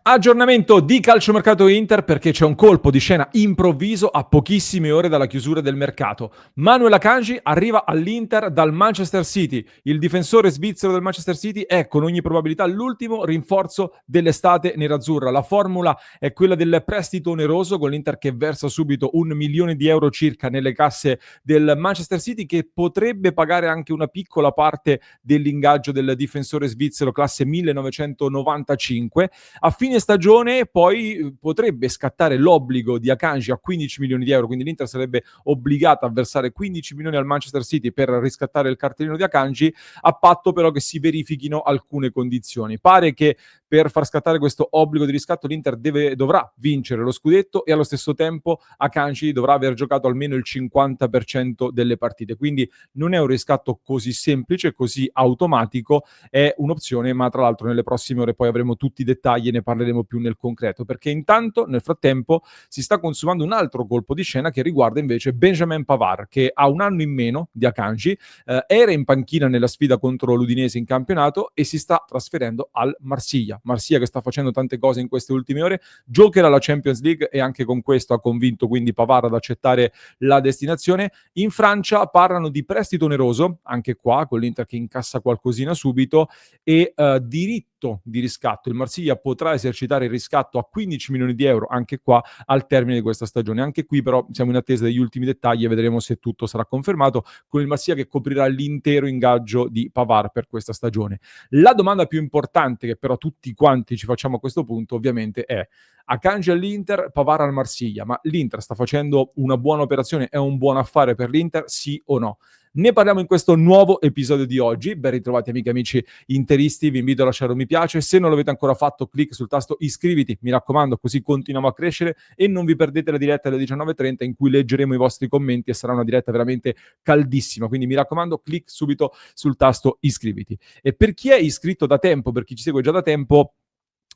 Aggiornamento di calciomercato Inter perché c'è un colpo di scena improvviso a pochissime ore dalla chiusura del mercato. Manuel Akanji arriva all'Inter dal Manchester City. Il difensore svizzero del Manchester City è con ogni probabilità l'ultimo rinforzo dell'estate nerazzurra. La formula è quella del prestito oneroso con l'Inter che versa subito 1 milione di euro circa nelle casse del Manchester City, che potrebbe pagare anche una piccola parte dell'ingaggio del difensore svizzero classe 1995. A fine stagione poi potrebbe scattare l'obbligo di Akanji a 15 milioni di euro, quindi l'Inter sarebbe obbligata a versare 15 milioni al Manchester City per riscattare il cartellino di Akanji, a patto però che si verifichino alcune condizioni. Pare che per far scattare questo obbligo di riscatto l'Inter dovrà vincere lo scudetto e allo stesso tempo Akanji dovrà aver giocato almeno il 50% delle partite, quindi non è un riscatto così semplice, così automatico, è un'opzione, ma tra l'altro nelle prossime ore poi avremo tutti i dettagli e ne parleremo più nel concreto, perché intanto nel frattempo si sta consumando un altro colpo di scena che riguarda invece Benjamin Pavard, che ha un anno in meno di Akanji, era in panchina nella sfida contro l'Udinese in campionato e si sta trasferendo al Marsiglia che sta facendo tante cose in queste ultime ore, giocherà la Champions League e anche con questo ha convinto quindi Pavard ad accettare la destinazione. In Francia parlano di prestito oneroso, anche qua con l'Inter che incassa qualcosina subito, e diritto di riscatto. Il Marsiglia potrà esercitare il riscatto a 15 milioni di euro anche qua al termine di questa stagione. Anche qui però siamo in attesa degli ultimi dettagli e vedremo se tutto sarà confermato, con il Marsiglia che coprirà l'intero ingaggio di Pavard per questa stagione. La domanda più importante che però tutti quanti ci facciamo a questo punto ovviamente è: Akanji all'Inter, Pavard al Marsiglia, ma l'Inter sta facendo una buona operazione? È un buon affare per l'Inter? Sì o no? Ne parliamo in questo nuovo episodio di oggi. Ben ritrovati amiche e amici interisti, vi invito a lasciare un mi piace. Se non l'avete ancora fatto, clic sul tasto iscriviti, mi raccomando, così continuiamo a crescere e non vi perdete la diretta alle 19:30 in cui leggeremo i vostri commenti e sarà una diretta veramente caldissima. Quindi mi raccomando, clic subito sul tasto iscriviti. E per chi è iscritto da tempo, per chi ci segue già da tempo,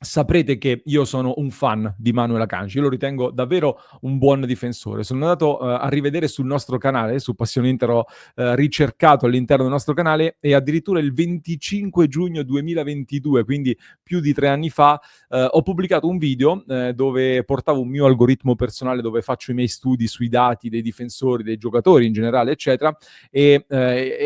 saprete che io sono un fan di Manuel Akanji, io lo ritengo davvero un buon difensore. Sono andato a rivedere sul nostro canale, su Passione Inter ho ricercato all'interno del nostro canale e addirittura il 25 giugno 2022, quindi più di 3 anni fa, ho pubblicato un video dove portavo un mio algoritmo personale dove faccio i miei studi sui dati dei difensori, dei giocatori in generale, eccetera, e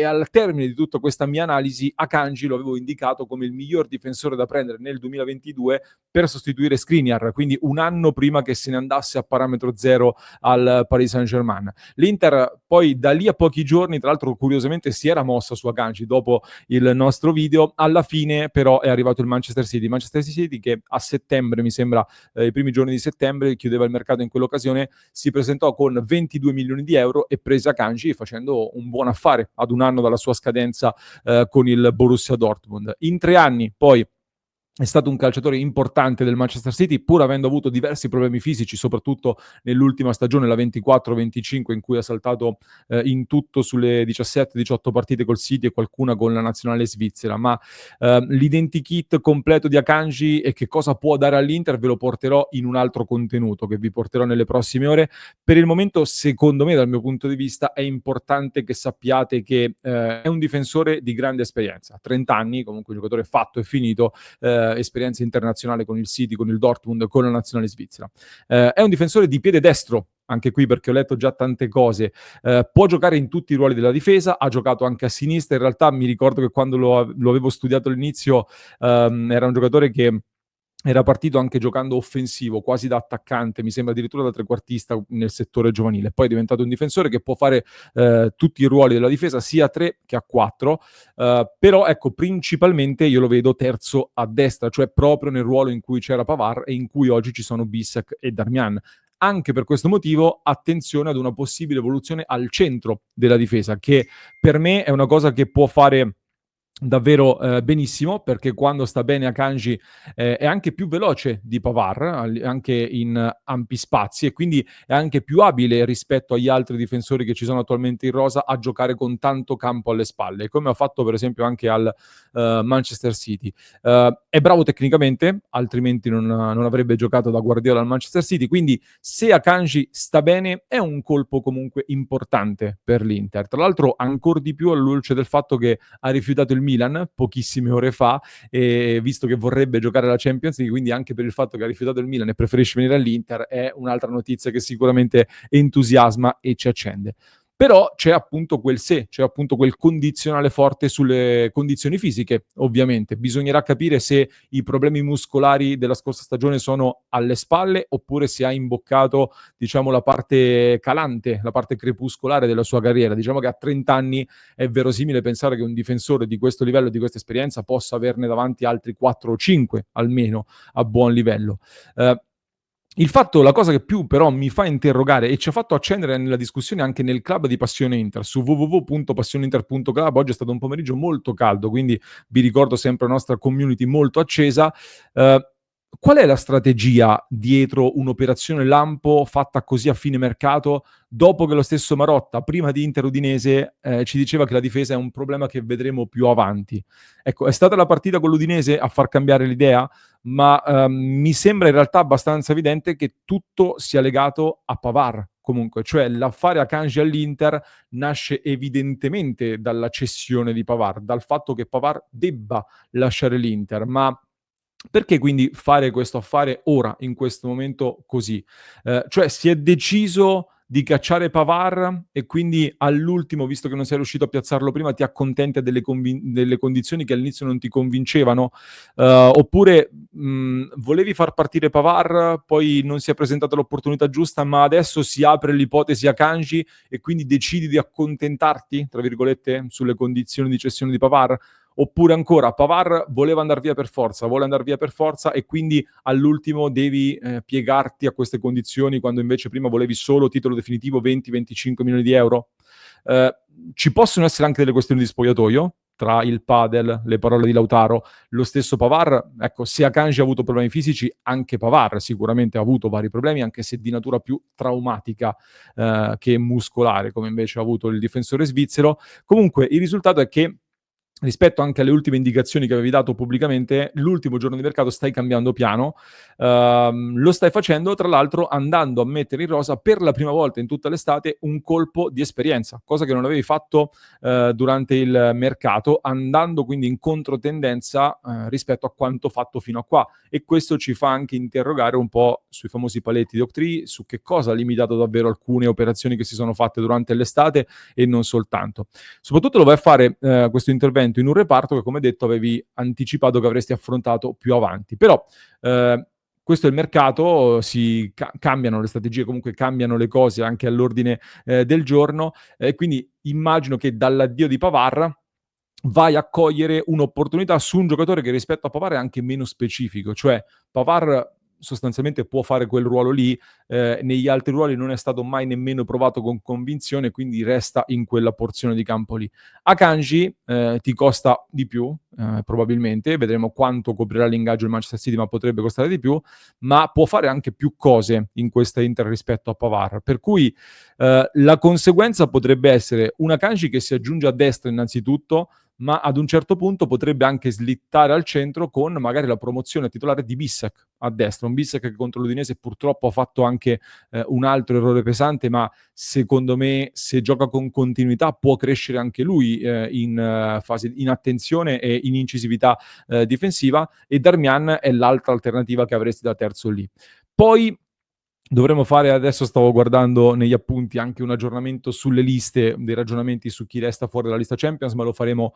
al termine di tutta questa mia analisi Akanji lo avevo indicato come il miglior difensore da prendere nel 2022 per sostituire Skriniar, quindi un anno prima che se ne andasse a parametro zero al Paris Saint-Germain. L'Inter poi da lì a pochi giorni, tra l'altro curiosamente, si era mossa su Akanji dopo il nostro video, alla fine però è arrivato il Manchester City che a settembre, mi sembra, i primi giorni di settembre, chiudeva il mercato in quell'occasione, si presentò con 22 milioni di euro e prese Akanji facendo un buon affare ad un anno dalla sua scadenza con il Borussia Dortmund. In 3 anni poi è stato un calciatore importante del Manchester City, pur avendo avuto diversi problemi fisici, soprattutto nell'ultima stagione, la 24-25, in cui ha saltato in tutto sulle 17-18 partite col City e qualcuna con la nazionale svizzera. Ma l'identikit completo di Akanji e che cosa può dare all'Inter ve lo porterò in un altro contenuto che vi porterò nelle prossime ore. Per il momento, secondo me, dal mio punto di vista, è importante che sappiate che è un difensore di grande esperienza. 30 anni, comunque un giocatore fatto e finito, esperienza internazionale con il City, con il Dortmund, con la nazionale svizzera. È un difensore di piede destro, anche qui perché ho letto già tante cose, può giocare in tutti i ruoli della difesa, ha giocato anche a sinistra, in realtà mi ricordo che quando lo avevo studiato all'inizio era un giocatore che era partito anche giocando offensivo, quasi da attaccante, mi sembra addirittura da trequartista nel settore giovanile. Poi è diventato un difensore che può fare tutti i ruoli della difesa, sia a 3 che a 4, però ecco, principalmente io lo vedo terzo a destra, cioè proprio nel ruolo in cui c'era Pavard e in cui oggi ci sono Bissek e Darmian. Anche per questo motivo, attenzione ad una possibile evoluzione al centro della difesa, che per me è una cosa che può fare davvero benissimo, perché quando sta bene Akanji è anche più veloce di Pavard, anche in ampi spazi, e quindi è anche più abile rispetto agli altri difensori che ci sono attualmente in rosa a giocare con tanto campo alle spalle, come ha fatto per esempio anche al Manchester City. È bravo tecnicamente, altrimenti non avrebbe giocato da Guardiola al Manchester City, quindi se Akanji sta bene è un colpo comunque importante per l'Inter. Tra l'altro ancor di più alla luce del fatto che ha rifiutato il Milan pochissime ore fa, e visto che vorrebbe giocare la Champions League, quindi anche per il fatto che ha rifiutato il Milan e preferisce venire all'Inter, è un'altra notizia che sicuramente entusiasma e ci accende. Però c'è appunto quel se, c'è appunto quel condizionale forte sulle condizioni fisiche, ovviamente. Bisognerà capire se i problemi muscolari della scorsa stagione sono alle spalle oppure se ha imboccato, diciamo, la parte calante, la parte crepuscolare della sua carriera. Diciamo che a 30 anni è verosimile pensare che un difensore di questo livello e di questa esperienza possa averne davanti altri 4 o 5 almeno a buon livello. La cosa che più però mi fa interrogare e ci ha fatto accendere nella discussione anche nel club di Passione Inter, su www.passioneinter.club, oggi è stato un pomeriggio molto caldo, quindi vi ricordo sempre la nostra community molto accesa. Qual è la strategia dietro un'operazione lampo fatta così a fine mercato, dopo che lo stesso Marotta, prima di Inter Udinese, ci diceva che la difesa è un problema che vedremo più avanti? Ecco, è stata la partita con l'Udinese a far cambiare l'idea? Ma mi sembra in realtà abbastanza evidente che tutto sia legato a Pavard, comunque, cioè l'affare Akanji all'Inter nasce evidentemente dalla cessione di Pavard, dal fatto che Pavard debba lasciare l'Inter, ma perché quindi fare questo affare ora, in questo momento così? Cioè si è deciso di cacciare Pavard e quindi all'ultimo, visto che non sei riuscito a piazzarlo prima, ti accontenti delle condizioni che all'inizio non ti convincevano? Oppure volevi far partire Pavard, poi non si è presentata l'opportunità giusta, ma adesso si apre l'ipotesi a Kanji e quindi decidi di accontentarti, tra virgolette, sulle condizioni di cessione di Pavard? Oppure ancora, Pavard voleva andare via per forza, vuole andare via per forza e quindi all'ultimo devi piegarti a queste condizioni quando invece prima volevi solo titolo definitivo 20-25 milioni di euro? Ci possono essere anche delle questioni di spogliatoio, tra il padel, le parole di Lautaro, lo stesso Pavard. Ecco, se Akanji ha avuto problemi fisici, anche Pavard sicuramente ha avuto vari problemi, anche se di natura più traumatica che muscolare, come invece ha avuto il difensore svizzero. Comunque il risultato è che rispetto anche alle ultime indicazioni che avevi dato pubblicamente, l'ultimo giorno di mercato stai cambiando piano, lo stai facendo tra l'altro andando a mettere in rosa per la prima volta in tutta l'estate un colpo di esperienza, cosa che non avevi fatto durante il mercato, andando quindi in controtendenza rispetto a quanto fatto fino a qua, e questo ci fa anche interrogare un po' sui famosi paletti di Octree, su che cosa ha limitato davvero alcune operazioni che si sono fatte durante l'estate e non soltanto. Soprattutto lo vai a fare questo intervento in un reparto che, come detto, avevi anticipato che avresti affrontato più avanti. Però questo è il mercato, cambiano le strategie, comunque cambiano le cose anche all'ordine del giorno, quindi immagino che dall'addio di Pavard vai a cogliere un'opportunità su un giocatore che rispetto a Pavard è anche meno specifico, cioè Pavard sostanzialmente può fare quel ruolo lì, negli altri ruoli non è stato mai nemmeno provato con convinzione, quindi resta in quella porzione di campo lì. Akanji ti costa di più, probabilmente, vedremo quanto coprirà l'ingaggio il Manchester City, ma potrebbe costare di più, ma può fare anche più cose in questa Inter rispetto a Pavard, per cui la conseguenza potrebbe essere un Akanji che si aggiunge a destra innanzitutto, ma ad un certo punto potrebbe anche slittare al centro con magari la promozione titolare di Bissek a destra, un Bissek che contro l'Udinese purtroppo ha fatto anche un altro errore pesante, ma secondo me se gioca con continuità può crescere anche lui in fase in attenzione e in incisività difensiva, e Darmian è l'altra alternativa che avresti da terzo lì. Poi dovremmo fare, adesso stavo guardando negli appunti, anche un aggiornamento sulle liste, dei ragionamenti su chi resta fuori dalla lista Champions, ma lo faremo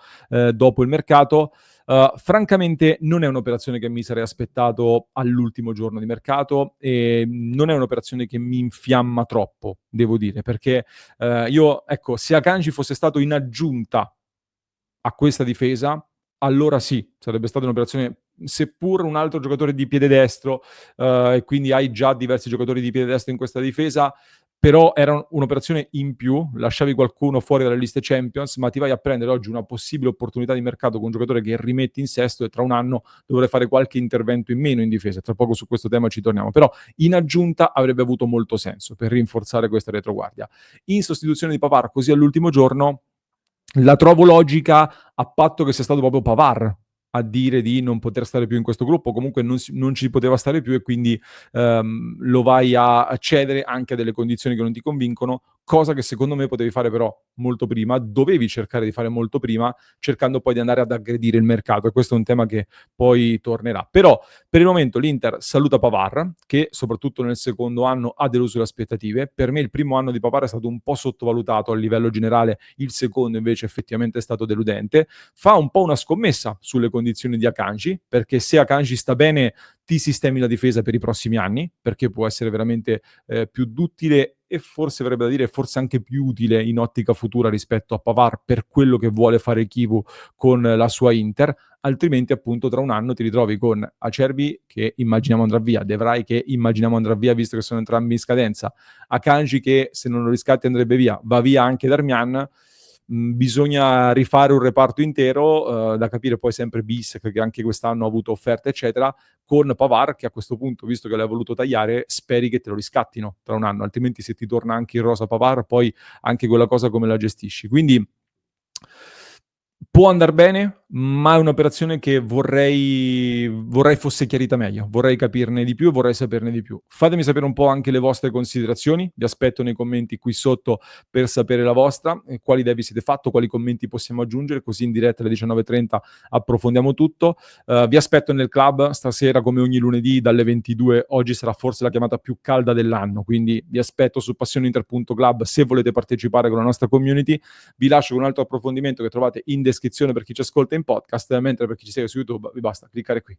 dopo il mercato. Francamente non è un'operazione che mi sarei aspettato all'ultimo giorno di mercato e non è un'operazione che mi infiamma troppo, devo dire, perché io, ecco, se Akanji fosse stato in aggiunta a questa difesa, allora sì, sarebbe stata un'operazione, seppur un altro giocatore di piede destro, e quindi hai già diversi giocatori di piede destro in questa difesa, però era un'operazione in più, lasciavi qualcuno fuori dalle liste Champions, ma ti vai a prendere oggi una possibile opportunità di mercato con un giocatore che rimetti in sesto e tra un anno dovrai fare qualche intervento in meno in difesa. Tra poco su questo tema ci torniamo, però in aggiunta avrebbe avuto molto senso per rinforzare questa retroguardia. In sostituzione di Pavard così all'ultimo giorno la trovo logica, a patto che sia stato proprio Pavard a dire di non poter stare più in questo gruppo, comunque non ci poteva stare più e quindi lo vai a cedere anche a delle condizioni che non ti convincono, cosa che secondo me potevi fare però molto prima, dovevi cercare di fare molto prima, cercando poi di andare ad aggredire il mercato, e questo è un tema che poi tornerà. Però per il momento l'Inter saluta Pavard, che soprattutto nel secondo anno ha deluso le aspettative. Per me il primo anno di Pavard è stato un po' sottovalutato a livello generale, il secondo invece effettivamente è stato deludente. Fa un po' una scommessa sulle condizioni di Akanji, perché se Akanji sta bene ti sistemi la difesa per i prossimi anni, perché può essere veramente più duttile e forse avrebbe da dire forse anche più utile in ottica futura rispetto a Pavard per quello che vuole fare Chivu con la sua Inter. Altrimenti appunto tra un anno ti ritrovi con Acerbi che immaginiamo andrà via, De Vrij che immaginiamo andrà via visto che sono entrambi in scadenza, Akanji che se non lo riscatti andrebbe via, va via anche Darmian. Bisogna rifare un reparto intero, da capire poi sempre Bissek che anche quest'anno ha avuto offerte eccetera, con Pavard che a questo punto, visto che l'hai voluto tagliare, speri che te lo riscattino tra un anno, altrimenti se ti torna anche in rosa Pavard poi anche quella cosa come la gestisci. Quindi può andar bene, ma è un'operazione che vorrei fosse chiarita meglio, vorrei capirne di più e vorrei saperne di più. Fatemi sapere un po' anche le vostre considerazioni, vi aspetto nei commenti qui sotto per sapere la vostra, quali devi siete fatto, quali commenti possiamo aggiungere, così in diretta alle 19:30 approfondiamo tutto. Vi aspetto nel club stasera come ogni lunedì dalle 22, oggi sarà forse la chiamata più calda dell'anno, quindi vi aspetto su passioninter.club se volete partecipare con la nostra community. Vi lascio con un altro approfondimento che trovate in descrizione per chi ci ascolta in podcast, mentre per chi ci segue su YouTube vi basta cliccare qui.